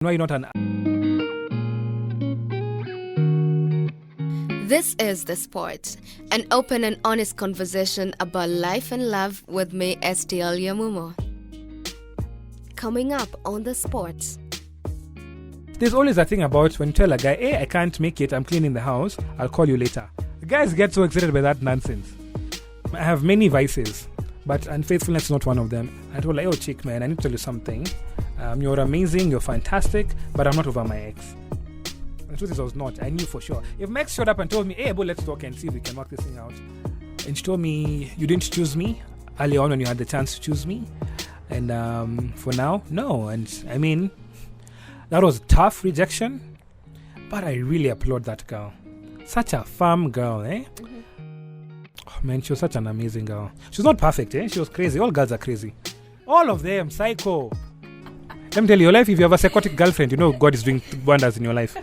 Why not an... This is The Sport, an open and honest conversation about life and love with me, STL Yamumo. Coming up on The Sport. There's always a thing about when you tell a guy, hey, I can't make it, I'm cleaning the house, I'll call you later. The guys get so excited by that nonsense. I have many vices, but unfaithfulness is not one of them. I told her, oh, chick, man, I need to tell you something. You're amazing, you're fantastic, but I'm not over my ex. The truth is I was not. I knew for sure. If my ex showed up and told me, hey, bro, let's talk and see if we can work this thing out. And she told me, you didn't choose me early on when you had the chance to choose me. And for now, no. And I mean, that was tough rejection, but I really applaud that girl. Such a firm girl, eh? Mm-hmm. Oh, man, she was such an amazing girl. She was not perfect, eh? She was crazy. All girls are crazy. All of them, psycho. Let me tell you, your life, if you have a psychotic girlfriend, you know God is doing wonders in your life.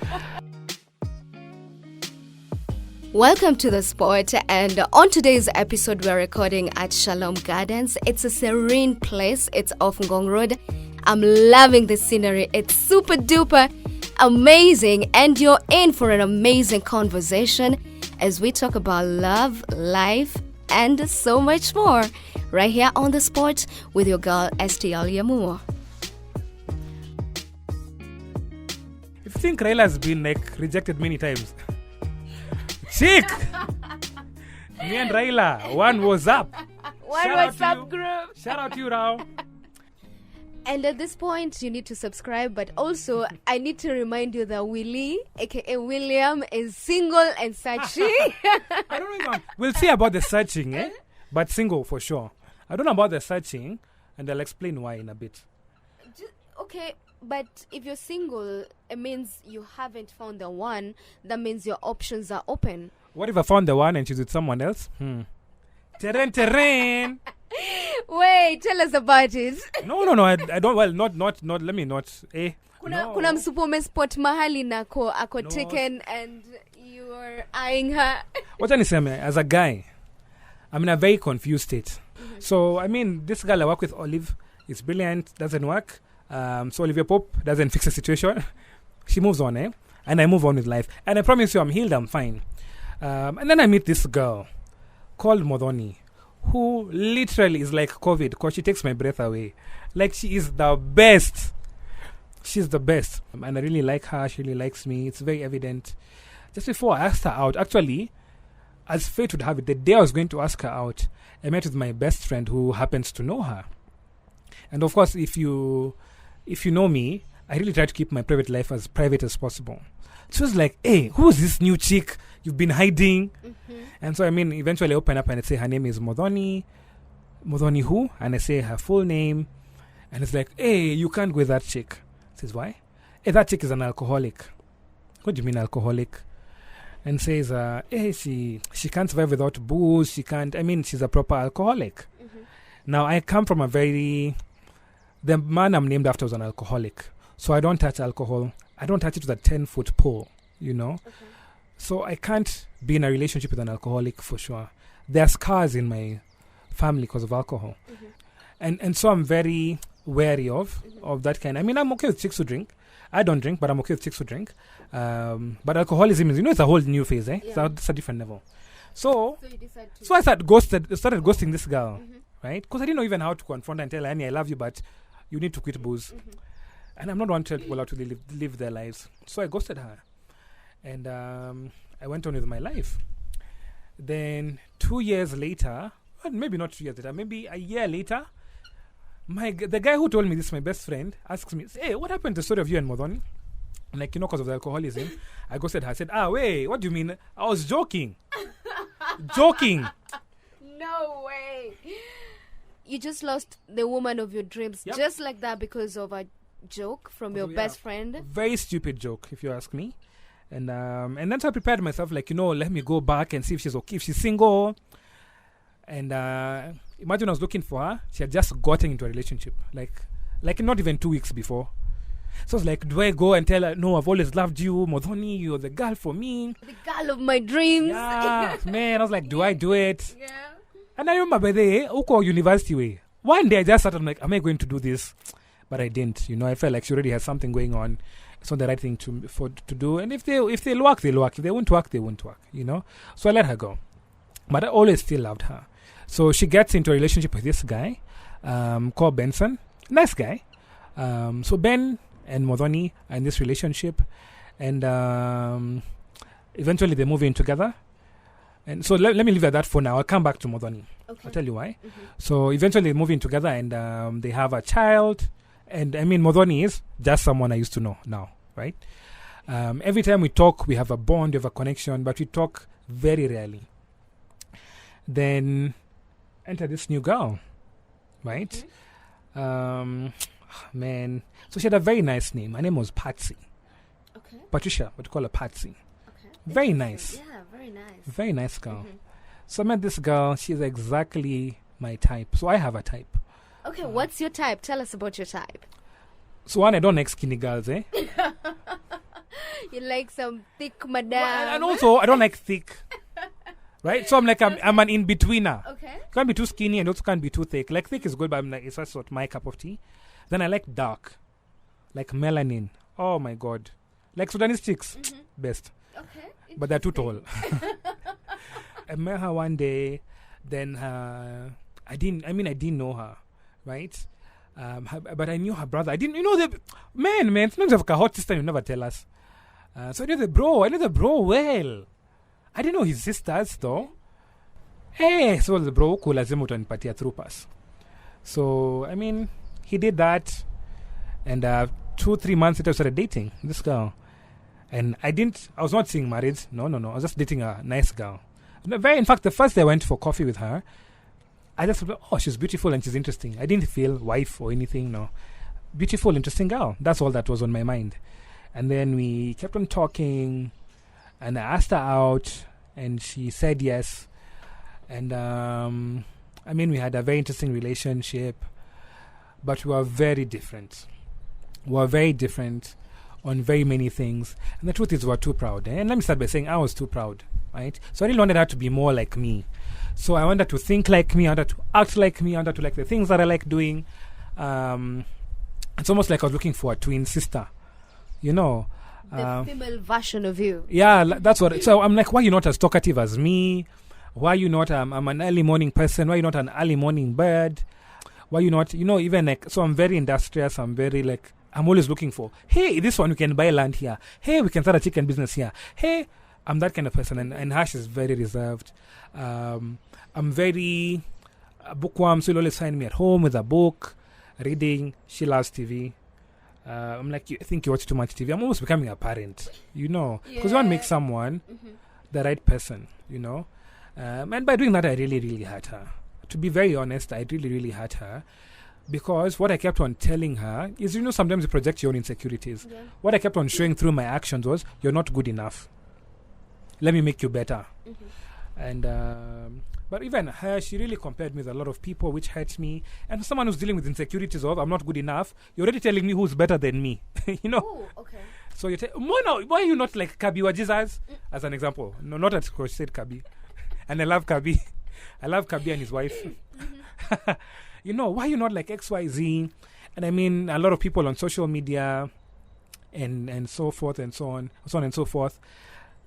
Welcome to The Sport, and on today's episode, we're recording at Shalom Gardens. It's a serene place. It's off Ngong Road. I'm loving the scenery. It's super duper amazing, and you're in for an amazing conversation as we talk about love, life, and so much more. Right here on The Sport with your girl, STL Yamumo. If you think Raila has been rejected many times, chick! Me and Raila, one was up. One was up group. Shout out to you now. And at this point, you need to subscribe, but also I need to remind you that Willie, aka William, is single and searching. I don't know. We'll see about the searching, eh? But single for sure. I don't know about the searching, and I'll explain why in a bit. Okay, but if you're single, it means you haven't found the one. That means your options are open. What if I found the one and she's with someone else? Terrain. Wait, tell us about it. No. I don't. Well, not. Let me not. Kuna msupo umespot mahali nako ako taken and you're eyeing her. What can I say, as a guy, I'm in a very confused state. Mm-hmm. So, I mean, this girl I work with, Olive, is brilliant, doesn't work. So Olivia Pope doesn't fix the situation. She moves on, eh? And I move on with life. And I promise you, I'm healed, I'm fine. And then I meet this girl called Modoni, who literally is like COVID because she takes my breath away. Like, she is the best. She's the best. And I really like her. She really likes me. It's very evident. Just before I asked her out, actually, as fate would have it, the day I was going to ask her out, I met with my best friend who happens to know her. And of course, if you know me, I really try to keep my private life as private as possible. She was like, hey, who's this new chick you've been hiding? Mm-hmm. And so, I mean, eventually I open up and I say her name is Modoni. Modoni who? And I say her full name. And it's like, hey, you can't go with that chick. Says, why? Hey, that chick is an alcoholic. What do you mean alcoholic? And says, hey, she can't survive without booze. She's a proper alcoholic. Mm-hmm. Now, I come from the man I'm named after was an alcoholic. So I don't touch alcohol. I don't touch it with a 10-foot pole, you know. Okay. So I can't be in a relationship with an alcoholic for sure. There are scars in my family because of alcohol. Mm-hmm. And so I'm very wary of that kind. I mean, I'm okay with chicks who drink. I don't drink, but I'm okay with chicks who drink. But alcoholism is, it's a whole new phase, eh? Yeah. It's a different level. So I started ghosting this girl, right? Because I didn't know even how to confront her and tell her, I love you, but you need to quit booze. Mm-hmm. And I'm not one to tell people how to live their lives. So I ghosted her. And I went on with my life. Then 2 years later, well, maybe not 2 years later, maybe a year later, the guy who told me this, my best friend, asks me, hey, what happened to the story of you and Modoni? Like, because of the alcoholism. I ghosted her. I said, wait, what do you mean? I was joking. Joking. No way. You just lost the woman of your dreams, yep. Just like that, because of a joke from your best friend. Very stupid joke, if you ask me. And then so I prepared myself, let me go back and see if she's okay, if she's single. And imagine I was looking for her. She had just gotten into a relationship, like not even 2 weeks before. So I was like, do I go and tell her, no, I've always loved you, Modoni, you're the girl for me. The girl of my dreams. Yeah, man, I was like, do I do it? Yeah. And I remember by the way, Uko University way. One day I just started, I'm like, am I going to do this? but I didn't. I felt like she already has something going on. It's not the right thing to do. And if they'll work, they'll work. If they won't work, they won't work. So I let her go. But I always still loved her. So she gets into a relationship with this guy called Benson. Nice guy. So Ben and Modoni are in this relationship, and eventually they move in together. And so let me leave it at that for now. I'll come back to Modoni. Okay. I'll tell you why. So eventually they move in together, and they have a child. And I mean, Modoni is just someone I used to know now, right? Every time we talk, we have a bond, we have a connection, but we talk very rarely. Then enter this new girl, right? Man. So she had a very nice name. Her name was Patsy. Okay. Patricia, but we call her Patsy. Okay. Very nice. Yeah, very nice. Very nice girl. So I met this girl. She's exactly my type. So I have a type. Okay, what's your type? Tell us about your type. So one, I don't like skinny girls, eh? You like some thick madam. Well, and also, I don't like thick. Right? So I'm like, I'm an in-betweener. Okay. Can't be too skinny and also can't be too thick. Like, thick is good, but I'm like, it's just sort of my cup of tea. Then I like dark. Like melanin. Oh, my God. Like Sudanese chicks. Best. Okay. But they're too tall. I met her one day. Then I didn't know her. Right? But I knew her brother. I didn't, man, sometimes like a hot sister, you never tell us. So I knew the bro well. I didn't know his sisters though. Hey, so the bro cool as utanipatia through pass. So I mean, he did that, and 2-3 months later, I started dating this girl. And I was not seeing married. No. I was just dating a nice girl. In fact, the first day I went for coffee with her, I just thought, oh, she's beautiful and she's interesting. I didn't feel wife or anything, no. Beautiful, interesting girl. That's all that was on my mind. And then we kept on talking, and I asked her out, and she said yes. And, we had a very interesting relationship, but we were very different. We were very different on very many things. And the truth is, we were too proud. And let me start by saying I was too proud, right? So I really wanted her to be more like me. So I wanted to think like me, I wanted to act like me, I wanted to like the things that I like doing. It's almost like I was looking for a twin sister, The female version of you. Yeah, that's what. So I'm like, why are you not as talkative as me? Why are you not? I'm an early morning person. Why are you not an early morning bird? Why are you not? Even like, so I'm very industrious. I'm very like, I'm always looking for, hey, this one we can buy land here. Hey, we can start a chicken business here. Hey, I'm that kind of person. And Hash is very reserved. I'm very bookworm, so he'll always find me at home with a book, reading. She loves TV. I'm like, I think you watch too much TV. I'm almost becoming a parent, because you want to make someone the right person, and by doing that, I really, really hurt her. To be very honest, I really, really hurt her, because what I kept on telling her is, sometimes you project your own insecurities. Yeah. What I kept on showing through my actions was, you're not good enough. Let me make you better. And but even her, she really compared me with a lot of people, which hurts me. And someone who's dealing with insecurities of, I'm not good enough, you're already telling me who's better than me. Oh, okay. So you why are you not like Kabi or Jesus? As an example. No, not at because she said Kabi. And I love Kabi. I love Kabi and his wife. Why are you not like XYZ? And I mean, a lot of people on social media and so forth and so on and so forth.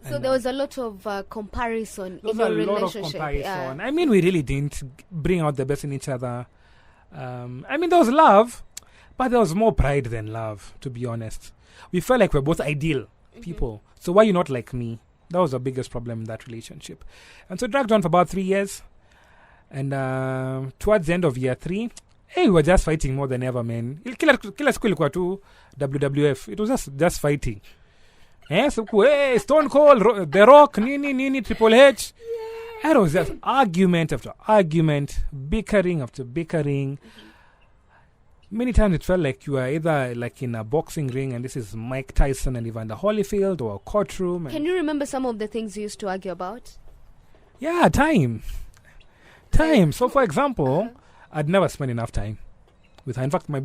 So there was a lot of comparison in your relationship. There was a lot of comparison. Yeah. I mean, we really didn't bring out the best in each other. There was love, but there was more pride than love, to be honest. We felt like we're both ideal people. So why are you not like me? That was the biggest problem in that relationship. And so it dragged on for about 3 years. And towards the end of year 3, we were just fighting more than ever, man. Kila siku ilikuwa tu WWF. It was just fighting. Stone Cold, The Rock, Nini, Triple H. Yeah. It was just argument after argument, bickering after bickering. Many times it felt like you were either like in a boxing ring, and this is Mike Tyson and Evander Holyfield, or a courtroom. Can you remember some of the things you used to argue about? Yeah, time. So, for example, I'd never spend enough time with her. In fact, her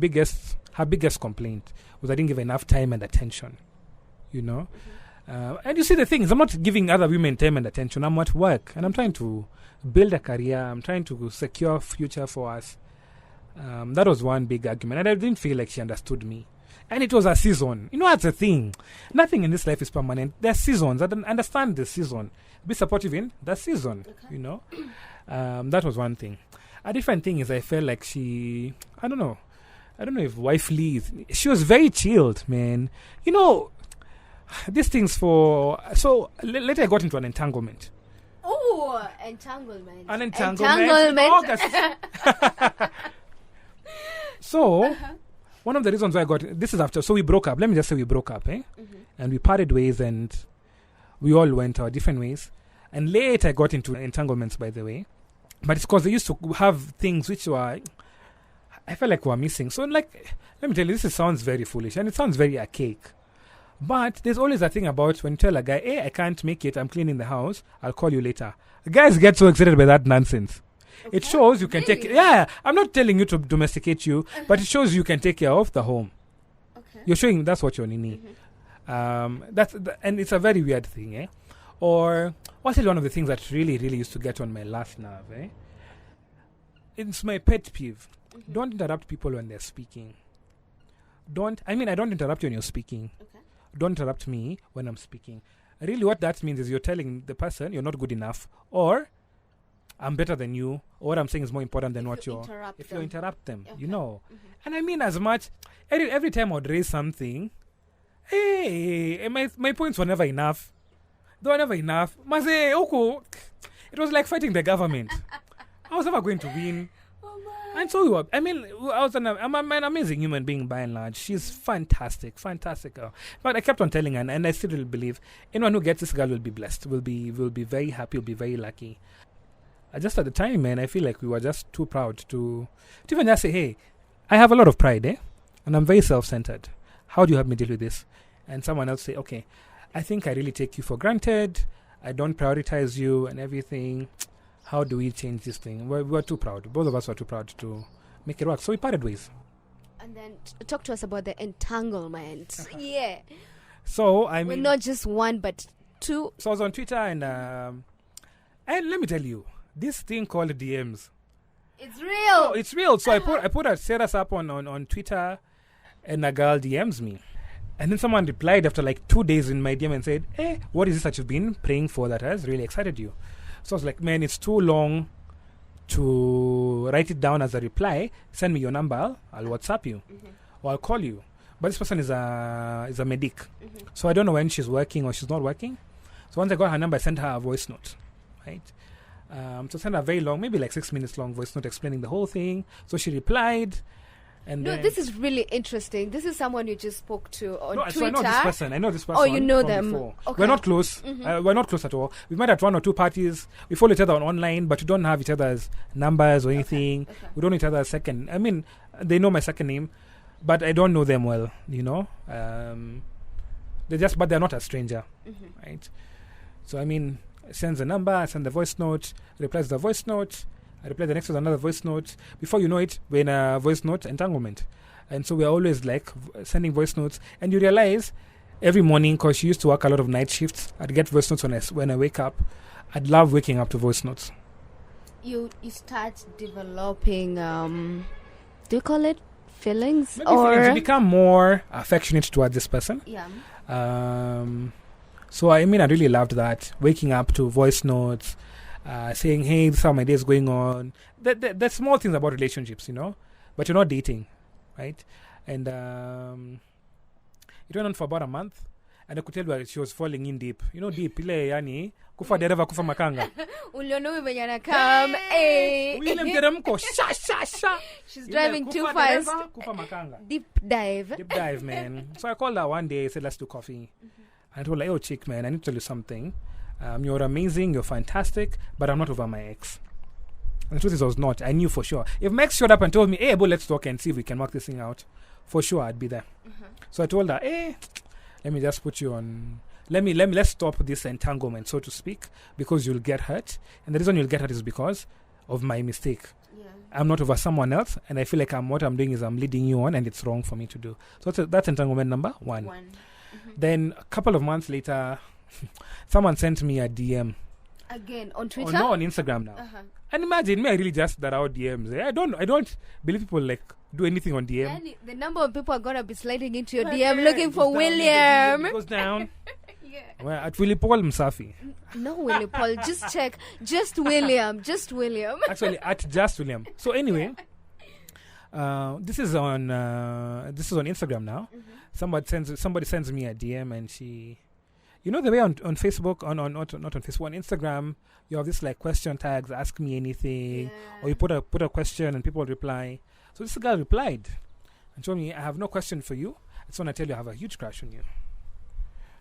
biggest complaint was I didn't give enough time and attention. And you see, the thing is, I'm not giving other women time and attention. I'm at work, and I'm trying to build a career. I'm trying to secure a future for us. That was one big argument, and I didn't feel like she understood me. And it was a season. You know, that's the thing. Nothing in this life is permanent. There's seasons. I don't understand the season. Be supportive in the season. Okay. You know, that was one thing. A different thing is I felt like she. I don't know if wifely is. She was very chilled, man. You know, these things for. So later I got into an entanglement. Oh, entanglement. An entanglement. August. So, one of the reasons why I got this is after. So we broke up. Let me just say we broke up, and we parted ways, and we all went our different ways. And later I got into entanglements, by the way, but it's because they used to have things which were I felt like were missing. So, like, let me tell you, sounds very foolish and it sounds very archaic. But there's always a thing about when you tell a guy, "Hey, I can't make it. I'm cleaning the house. I'll call you later." Guys get so excited by that nonsense. Okay. It shows you can Really? take. Yeah, I'm not telling you to domesticate you, but it shows you can take care of the home. Okay. You're showing that's what you need. And it's a very weird thing, eh? Or what's one of the things that really, really used to get on my last nerve, eh? It's my pet peeve. Don't interrupt people when they're speaking. I don't interrupt you when you're speaking. Okay. Don't interrupt me when I'm speaking. Really, what that means is you're telling the person you're not good enough, or I'm better than you, or what I'm saying is more important than what you're. If you interrupt them, you know. And I mean, as much every time I'd raise something, hey, my points were never enough. They were never enough. Maze, Oko, it was like fighting the government. I was never going to win. And so we were. I mean, I'm an amazing human being by and large. She's fantastic girl. But I kept on telling her, and I still really believe anyone who gets this girl will be blessed. Will be very happy. Will be very lucky. Just at the time, man, I feel like we were just too proud to even just say, "Hey, I have a lot of pride, and I'm very self-centered. How do you help me deal with this?" And someone else say, "Okay, I think I really take you for granted. I don't prioritize you and everything. How do we change this thing?" We're too proud. Both of us were too proud to make it work. So we parted ways. And then talk to us about the entanglement. Yeah. So, I mean... Well, not just one, but two. So I was on Twitter and let me tell you, this thing called DMs. It's real. Oh, it's real. So I put a status up on Twitter and a girl DMs me. And then someone replied after like 2 days in my DM and said, "Hey, what is this that you've been praying for that has really excited you?" So I was like, "Man, it's too long to write it down as a reply. Send me your number. I'll WhatsApp you or I'll call you." But this person is a medic. So I don't know when she's working or she's not working. So once I got her number, I sent her a voice note. Right? So I sent her a very long, maybe like 6 minutes long voice note explaining the whole thing. So she replied. And no, this is really interesting. This is someone you just spoke to on Twitter. So I know this person. Oh, you know them. Before. Okay. We're not close. We're not close at all. We've met at one or two parties. We follow each other online, but we don't have each other's numbers or anything. Okay. We don't know each other's second. I mean, they know my second name, but I don't know them well. You know, but they're not a stranger, right? So I mean, sends a number, I send the voice note, replies the voice note. I reply the next with another voice note. Before you know it, we're in a voice note entanglement. And so we're always like sending voice notes. And you realize every morning, because she used to work a lot of night shifts, I'd get voice notes when I wake up. I'd love waking up to voice notes. You start developing, do you call it feelings? Maybe feelings. You become more affectionate towards this person. Yeah. So I mean, I really loved that. Waking up to voice notes. Saying, "Hey, this is how my day is going on." That's small things about relationships, you know. But you're not dating, right? And it went on for about a month. And I could tell her she was falling in deep. You know, deep. Ile, yani, kufa dereva, kufa makanga. Uliono umenyana come, eh. She's driving too fast. Kufa makanga. Deep dive. Deep dive, man. So I called her one day, said, "Let's do coffee." And I told her, "Yo, chick, man, I need to tell you something. You're amazing, you're fantastic, but I'm not over my ex." And the truth is, I was not. I knew for sure. If my ex showed up and told me, "Hey, but let's talk and see if we can work this thing out," for sure I'd be there. So I told her, "Hey, let me just put you on. Let's stop this entanglement, so to speak, because you'll get hurt. And the reason you'll get hurt is because of my mistake. Yeah. I'm not over someone else, and I feel like what I'm doing is I'm leading you on, and it's wrong for me to do." So that's entanglement number one. Then a couple of months later, someone sent me a DM Again, on Or Twitter? no, on Instagram now. And imagine me, I really just that out DMs. I don't believe people like do anything on DM. Yani, the number of people are gonna be sliding into your DM looking for William. It goes down. Yeah. Well, at Willie Paul Msafi. No, Willie Paul. Just check. Just William. Just William. Actually, at just William. So anyway, this is on Instagram now. Somebody sends me a DM, and she, you know, the way on Facebook not on Facebook, on Instagram, you have this like question tags, ask me anything, or you put a question and people reply. So this girl replied and told me, I have no question for you. I just want to tell you I have a huge crush on you.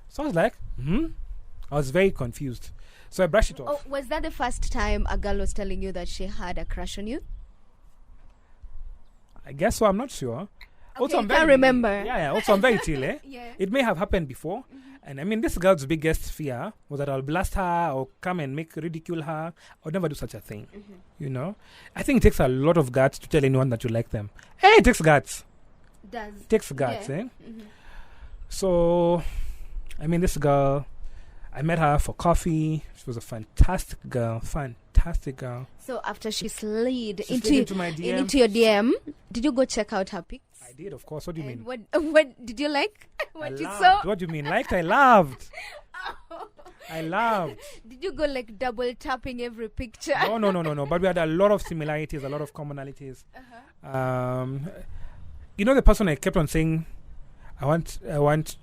So I was like, I was very confused. So I brushed it off. Oh, was that the first time a girl was telling you that she had a crush on you? I guess so. I'm not sure. Okay, I can't remember. Yeah. Also, I'm very chill. Yeah. It may have happened before. And I mean, this girl's biggest fear was that I'll blast her or come and ridicule her. I would never do such a thing. You know? I think it takes a lot of guts to tell anyone that you like them. Hey, it takes guts. It takes guts, So, I mean, this girl, I met her for coffee. She was a fantastic girl. So after she slid into my DM. into your DM, did you go check out her pics? I did, of course. What do you mean? What did you like? What you loved. saw? What do you mean? Liked? I loved. I loved. Did you go like double tapping every picture? No. But we had a lot of similarities, a lot of commonalities. You know the person I kept on saying, I want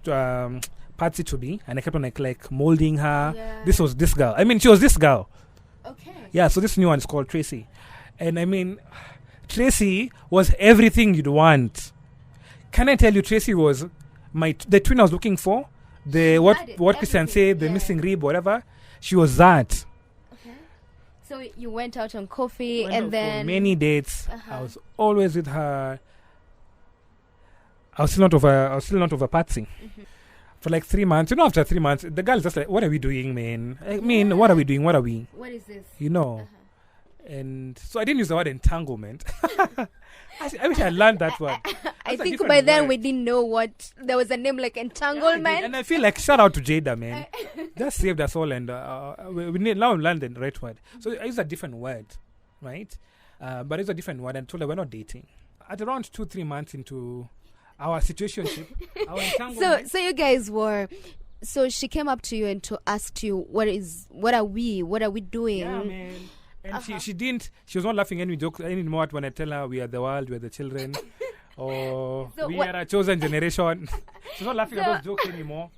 Patsy to be, and I kept on like molding her. Yeah. This was this girl. I mean, she was this girl. Okay. Yeah. So this new one is called Tracy, and I mean, Tracy was everything you'd want. Can I tell you, Tracy was the twin I was looking for. The what Christian say, the missing rib, whatever. She was that. Okay. So you went out on coffee and then for many dates. I was always with her. I was still not over Patsy. For like 3 months. You know, after 3 months, the girl is just like, what are we doing, man? I mean, what are we doing? What are we? What is this? You know. And so I didn't use the word entanglement. I wish I learned that word. I think by then we didn't know what there was a name like entanglement. Yeah, and I feel like shout out to Jada, man. Just saved us all, and we need now learn the right word. So I use a different word, right? But it's a different word, and told her we're not dating. At around 2-3 months into our situationship, our entanglement. So you guys were. So she came up to you and asked you, what are we doing? Yeah, man. And she was not laughing any jokes anymore when I tell her we are the world, we are the children, or we are a chosen generation. She's not laughing at those jokes anymore.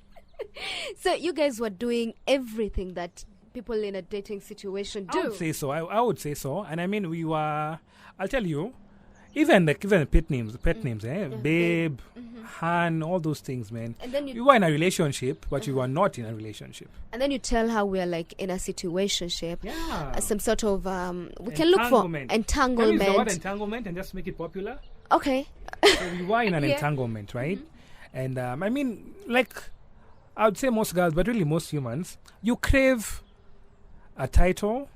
So you guys were doing everything that people in a dating situation do. I would say so. I would say so. And I mean, we were, I'll tell you, even pet names, babe, Han, all those things, man. And then we were in a relationship, but we were not in a relationship. And then you tell her we're like in a situationship. Yeah. Some sort of, we can look for entanglement. Can we use the word entanglement and just make it popular? Okay. So we were in an entanglement, right? And I mean, like, I would say most girls, but really most humans, you crave a title,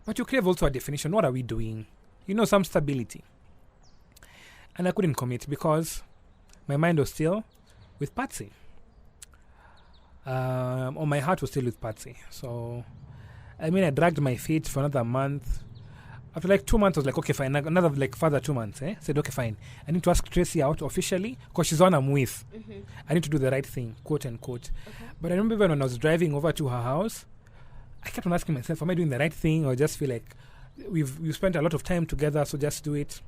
but you crave also a definition. What are we doing? You know, some stability. And I couldn't commit because my mind was still with Patsy. Or my heart was still with Patsy. So, I mean, I dragged my feet for another month. After like 2 months, I was like, okay, fine. Another like further 2 months. Said, okay, fine. I need to ask Tracy out officially because she's the one I'm with. I need to do the right thing, quote unquote. Okay. But I remember when I was driving over to her house, I kept on asking myself, am I doing the right thing, or just feel like we've spent a lot of time together, so just do it.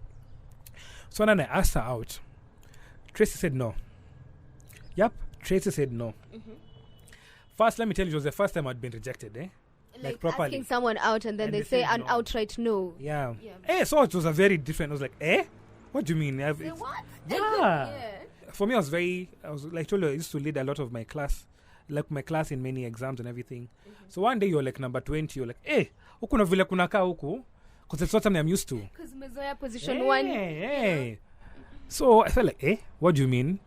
So then I asked her out. Tracy said no. Yep, Tracy said no. First, let me tell you, it was the first time I'd been rejected, like properly. Asking someone out and then they say an outright no. Yeah. So it was a very different, I was like, What do you mean? What? Yeah. For me, I was like, told you, I used to lead a lot of my class, like my class in many exams and everything. So one day you're like number 20, you're like, huku na vile kunaka huku. Because it's not something I'm used to. Because mezoea position 1. So I felt like, what do you mean?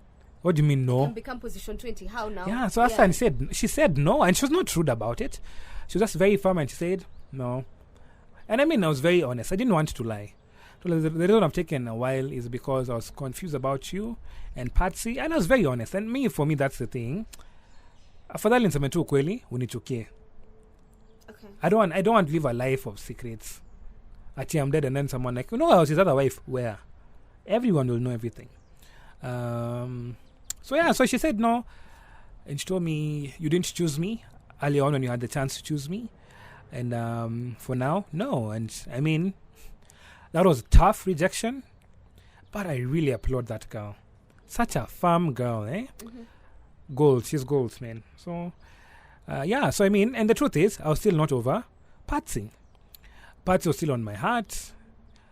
What do you mean no? You can become position 20. How now? Yeah, so she said no, and she was not rude about it. She was just very firm, and she said no. And I mean, I was very honest. I didn't want to lie. So the reason I've taken a while is because I was confused about you and Patsy, and I was very honest. And for me, that's the thing. Afadhali niseme tu ukweli, unichukie. Okay. I don't want to live a life of secrets. Actually, I'm dead, and then someone like, how's his other wife? Where? Everyone will know everything. So she said no, and she told me, you didn't choose me early on when you had the chance to choose me, and for now, no. And I mean, that was tough rejection, but I really applaud that girl. Such a firm girl, eh? Gold, she's gold, man. So, so I mean, and the truth is, I was still not over Patsy. Patsy was still on my heart.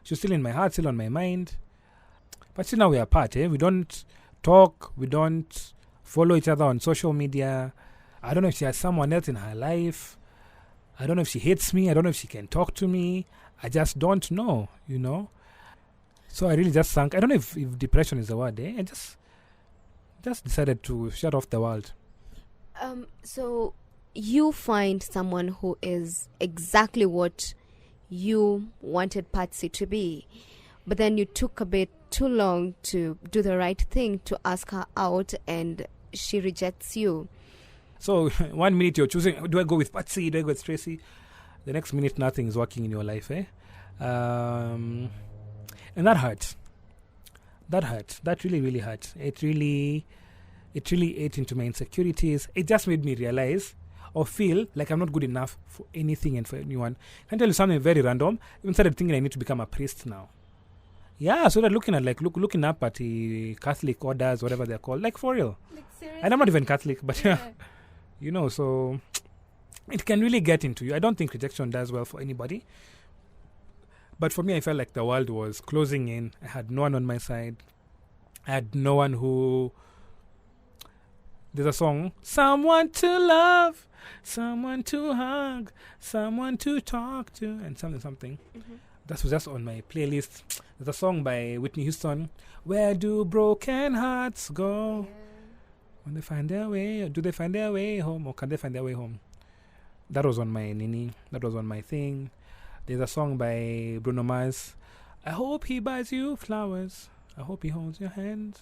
She was still in my heart, still on my mind. But still now we are apart, eh? We don't talk, we don't follow each other on social media. I don't know if she has someone else in her life. I don't know if she hates me. I don't know if she can talk to me. I just don't know, So I really just sank. I don't know if depression is the word, eh? I just decided to shut off the world. So you find someone who is exactly what you wanted Patsy to be, but then you took a bit too long to do the right thing to ask her out, and she rejects you. So 1 minute you're choosing, do I go with Patsy, do I go with Tracy? The next minute nothing is working in your life, eh? And that hurt. That really, really hurt. It really ate into my insecurities. It just made me realize or feel like I'm not good enough for anything and for anyone. I can tell you something very random. I even started thinking I need to become a priest now. Yeah, so they're looking looking up at the Catholic orders, whatever they're called, like for real. Like, seriously? And I'm not even Catholic, but so it can really get into you. I don't think rejection does well for anybody. But for me, I felt like the world was closing in. I had no one on my side. I had no one who... There's a song, someone to love, someone to hug, someone to talk to, and something. That was just on my playlist. There's a song by Whitney Houston, where do broken hearts go? When they find their way, or do they find their way home, or can they find their way home? That was on my nini. That was on my thing. There's a song by Bruno Mars, I hope he buys you flowers, I hope he holds your hand,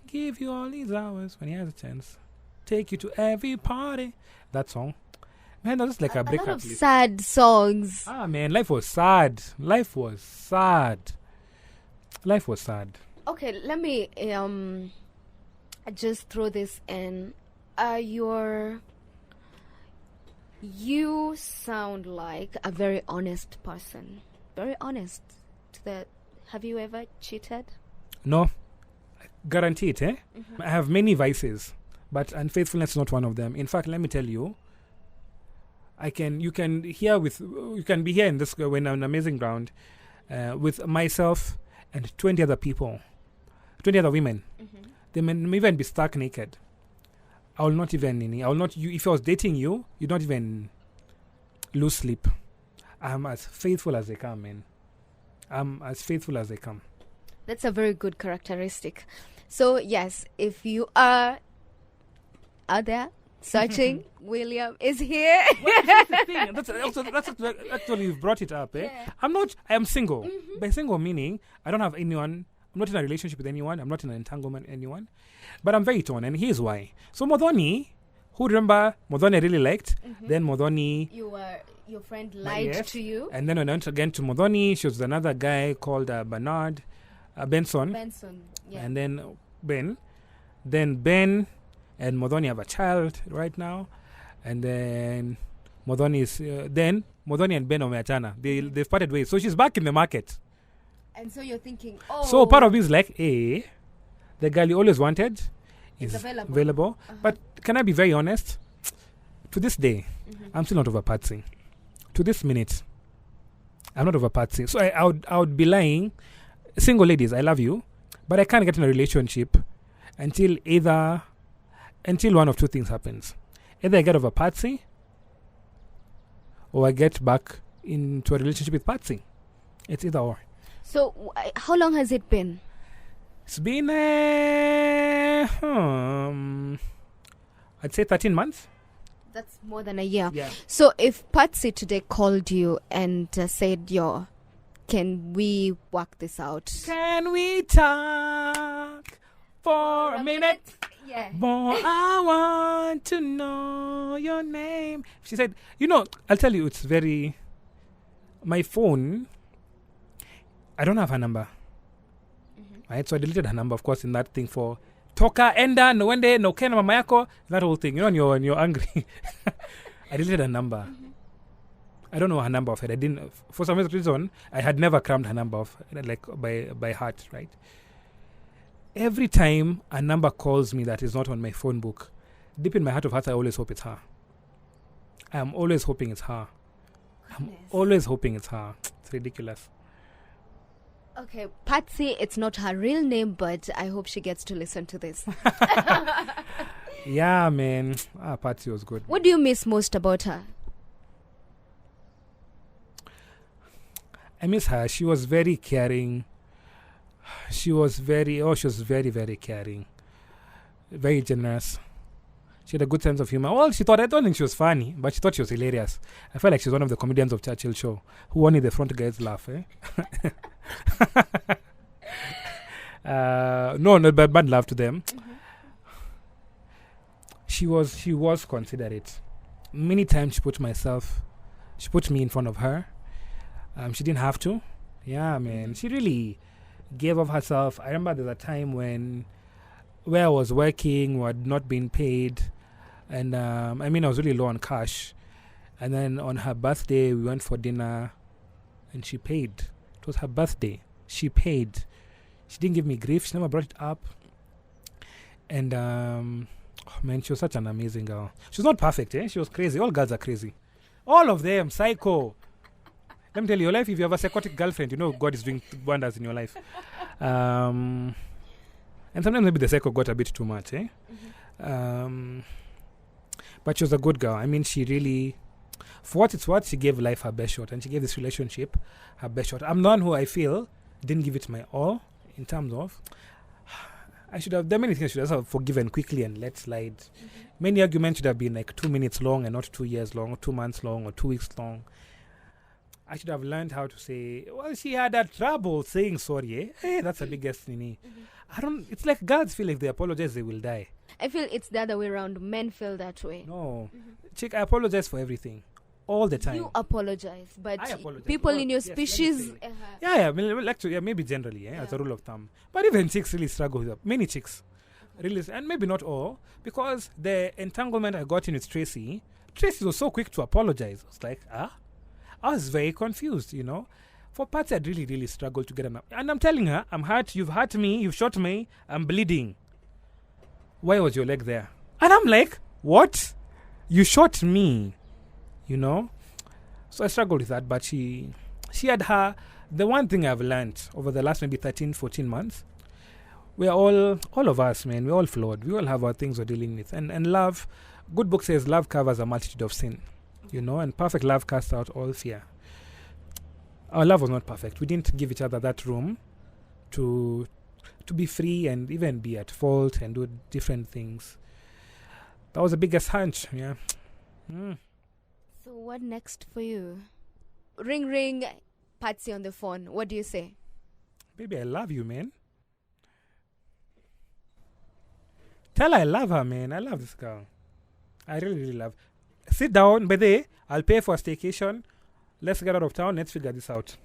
give you all these hours when he has a chance, take you to every party. That song, man, that was like a breakup. A lot of sad songs. Man, life was sad. Okay, let me just throw this in. You sound like a very honest person. Very honest. Have you ever cheated? No. Guarantee it, eh? I have many vices, but unfaithfulness is not one of them. In fact, let me tell you, you can be here in this when I'm amazing ground with myself and 20 other people, 20 other women. They may even be stark naked. If I was dating you, you'd not even lose sleep. I'm as faithful as they come, man. I'm as faithful as they come. That's a very good characteristic. So, yes, if you are out there searching, William is here. Well, that's the thing. That's actually, you've brought it up, eh? Yeah. I am single. By single meaning, I don't have anyone. I'm not in a relationship with anyone. I'm not in an entanglement with anyone. But I'm very torn, and here's why. So Modoni, remember Modoni I really liked? Then Modoni... Your friend lied to you? And then when I went again to Modoni, she was another guy called Bernard Benson. Yeah. And then Ben. Then Ben and Modoni have a child right now. And then Modoni and Ben are Meachana. They've parted ways. So she's back in the market. And so you're thinking, So part of me is like, the girl you always wanted is available. But can I be very honest? To this day, I'm still not over Patsy. To this minute, I'm not over Patsy. So I would be lying. Single ladies, I love you, but I can't get in a relationship until one of two things happens. Either I get over Patsy, or I get back into a relationship with Patsy. It's either or. So how long has it been? It's been, I'd say 13 months. That's more than a year. Yeah. So if Patsy today called you and said, can we work this out? Can we talk for a minute? Yeah. Boy, I want to know your name. She said, I'll tell you, it's very... My phone, I don't have her number. Right? So I deleted her number, of course, in that thing for... Toka, enda, no wende, no kena mama yako. That whole thing. When you're angry. I deleted her number. I don't know her number of it. I didn't... For some reason, I had never crammed her number off, like, by heart, right? Every time a number calls me that is not on my phone book, deep in my heart of hearts, I always hope it's her. I am always hoping it's her. I'm always hoping it's her. It's ridiculous. Okay, Patsy, it's not her real name, but I hope she gets to listen to this. Yeah, man. Patsy was good. What do you miss most about her? I miss her. She was very caring. She was very, very caring. Very generous. She had a good sense of humor. Well, I don't think she was funny, but she thought she was hilarious. I felt like she was one of the comedians of Churchill show who wanted the front guys laugh, eh? No, but bad love to them. She was considerate. Many times she put me in front of her. She didn't have to. Yeah, man. She really gave of herself. I remember there's a time where I was working, had not been paid, and I was really low on cash. And then on her birthday, we went for dinner, and she paid. It was her birthday. She paid. She didn't give me grief. She never brought it up. And she was such an amazing girl. She was not perfect, eh? She was crazy. All girls are crazy. All of them, psycho. Let me tell you, your life, if you have a psychotic girlfriend, God is doing wonders in your life. And sometimes maybe the psycho got a bit too much, eh? But she was a good girl. She really, for what it's worth, she gave life her best shot. And she gave this relationship her best shot. I'm the one who I feel didn't give it my all in terms of, there are many things I should have forgiven quickly and let slide. Many arguments should have been like 2 minutes long and not 2 years long, or 2 months long, or 2 weeks long. I should have learned how to say, well, she had a trouble saying sorry, eh? Hey, that's the biggest thing. It's like girls feel if they apologize, they will die. I feel it's the other way around. Men feel that way. No. Chick, I apologize for everything. All the time. You apologize, but I apologize. people in your species... maybe generally, as a rule of thumb. But even chicks really struggle with that. Many chicks. Really, and maybe not all, because the entanglement I got in with Tracy was so quick to apologize. I was like, I was very confused, For Patsy, I'd really, really struggled to get enough. And I'm telling her, I'm hurt, you've hurt me, you've shot me, I'm bleeding. Why was your leg there? And I'm like, what? You shot me, So I struggled with that, but she had her... The one thing I've learned over the last maybe 13, 14 months, we're all of us, man, we're all flawed. We all have our things we're dealing with. And love, good book says love covers a multitude of sin. And perfect love casts out all fear. Our love was not perfect. We didn't give each other that room to be free and even be at fault and do different things. That was the biggest hunch, yeah. So what next for you? Ring, ring, Patsy on the phone. What do you say? Baby, I love you, man. Tell her I love her, man. I love this girl. I really, really love her. Sit down, by the way, I'll pay for a staycation. Let's get out of town. Let's figure this out.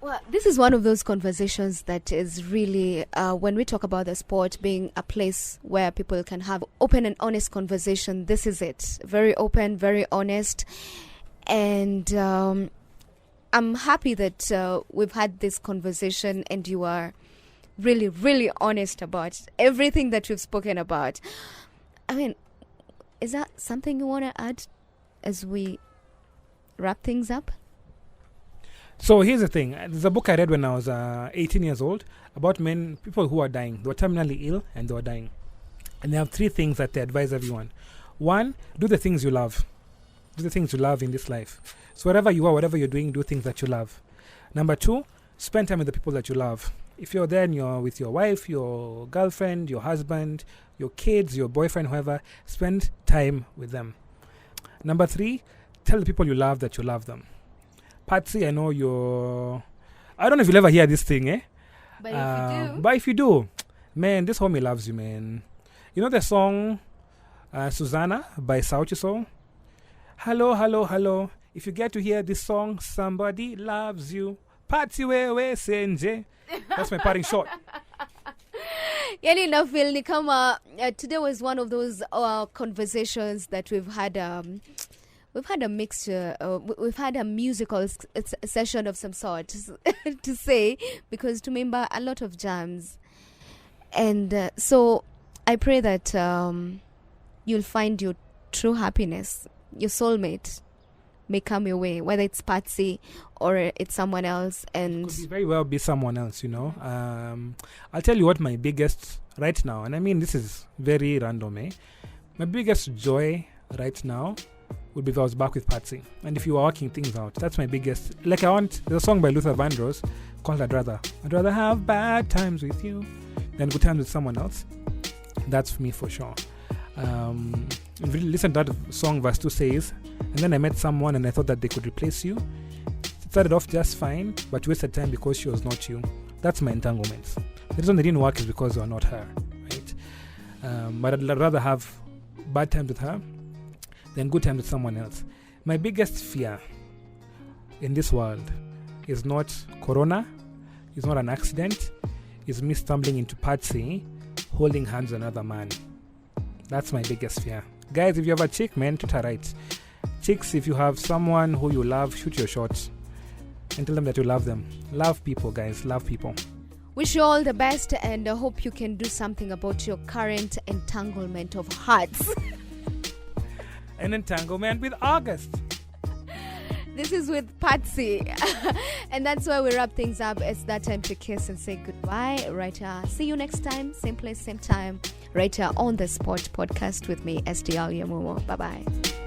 Well, this is one of those conversations that is really, when we talk about the sport being a place where people can have open and honest conversation, this is it. Very open, very honest. And I'm happy that we've had this conversation and you are really, really honest about everything that we've spoken about. Is that something you want to add as we wrap things up? So here's the thing. There's a book I read when I was 18 years old about people who are dying. They were terminally ill and they were dying. And they have 3 things that they advise everyone. 1, do the things you love. Do the things you love in this life. So wherever you are, whatever you're doing, do things that you love. Number 2, spend time with the people that you love. If you're there and you're with your wife, your girlfriend, your husband, your kids, your boyfriend, whoever, spend time with them. Number 3, tell the people you love that you love them. Patsy, I know I don't know if you'll ever hear this thing, eh? But if you do. But if you do, man, this homie loves you, man. You know the song Susanna by Sauti Sol? Hello, hello, hello. If you get to hear this song, somebody loves you. Party wewe senje. That's my parting shot. Yani na feel ni kama today was one of those conversations that we've had a mixture, we've had a musical session of some sort to say, because to remember a lot of jams. And so I pray that you'll find your true happiness, your soulmate may come your way, whether it's Patsy or it's someone else. And could very well be someone else, you know. I'll tell you what my biggest right now, and I mean this is very random, my biggest joy right now would be if I was back with Patsy, and if you were working things out. That's my biggest. Like there's a song by Luther Vandross called I'd rather have bad times with you than good times with someone else. That's for me for sure. If you listen to that song, verse 2 says, and then I met someone and I thought that they could replace you. It started off just fine, but you wasted time because she was not you. That's my entanglements. The reason they didn't work is because you are not her, right? But I'd rather have bad times with her than good times with someone else. My biggest fear in this world is not corona, it's not an accident, it's me stumbling into Patsy holding hands with another man. That's my biggest fear. Guys, if you have a chick, man, to her right. Chicks, if you have someone who you love, shoot your shot and tell them that you love them. Love people, guys. Love people. Wish you all the best, and I hope you can do something about your current entanglement of hearts. An entanglement with August. This is with Patsy. And that's why we wrap things up. It's that time to kiss and say goodbye. Right here. See you next time. Same place, same time. Right here on the Sport Podcast with me, SDL Yamumo. Bye-bye.